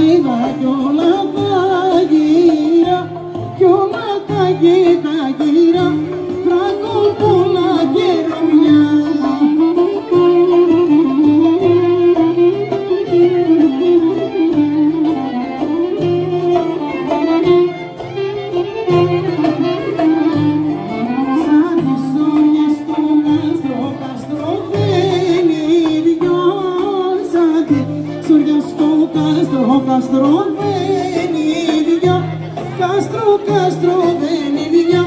είδα κι όλα τα γύρα, κι όλα τα γύρα, Φραγκόπουλα και Ρωμιά. Σαν τις όριες του κάστρο, καστροφένει δυο, σαν τις όριες του κάστρο, καστροφένει δυο, καστροφένει δυο,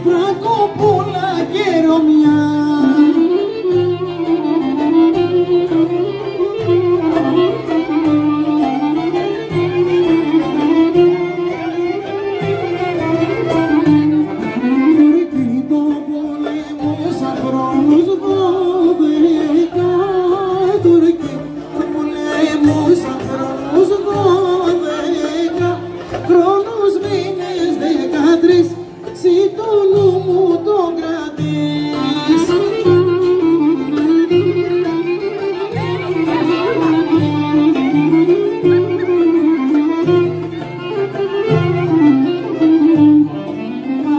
Φραγκόπουλα και Ρωμιά. Χρόνους μήνες 13, συ το νου μου τον κρατείς.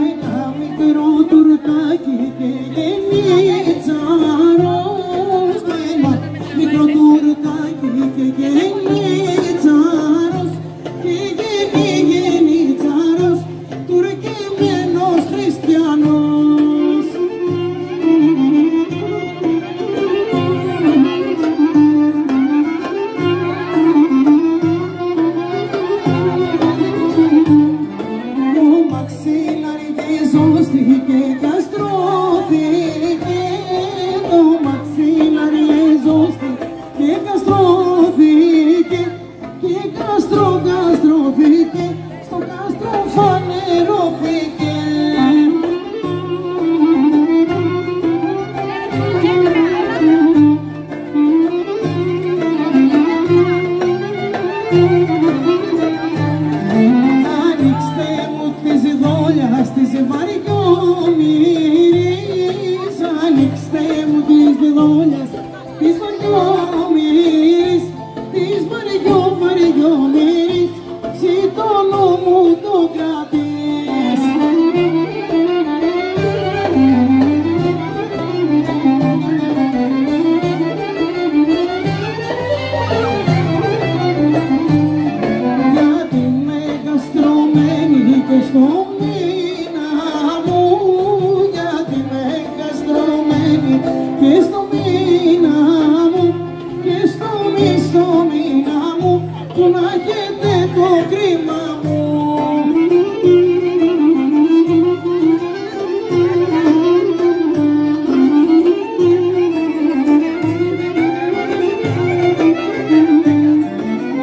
Ένα μικρό τουρκάκι και γενίτσαρος, ένα μικρό τουρκάκι και γενίτσαρος, και γενίτσαρος, τουρκεμένος χριστιανός. Το μαξίλαρι ζώστηκε και αστρώθηκε, το μαξίλαρι ζώστηκε και καστρώθηκε, και καστρώθηκε, στο κάστρο φανερώθηκε. Ανοίξτε μου τις δόλιας της βαριόμυρης, ανοίξτε μου τις δόλιας της βαριόμυρης, της βαριόμυρης, συ το νου μου το κρατείς. Γιατί με καστρωμένη και στο μήνα μου, γιατί με καστρωμένη και στο μήνα μου, και στο μήνα μου, που να έχετε το κρίμα μου.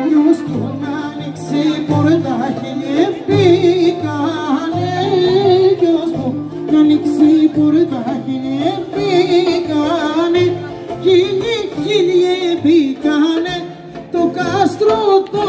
Ποιος τον άνοιξε η πόρτα και μπήκανε, ποιος τον άνοιξε η πόρτα και μπήκανε, χίλιοι μπήκανε, το κάστρο το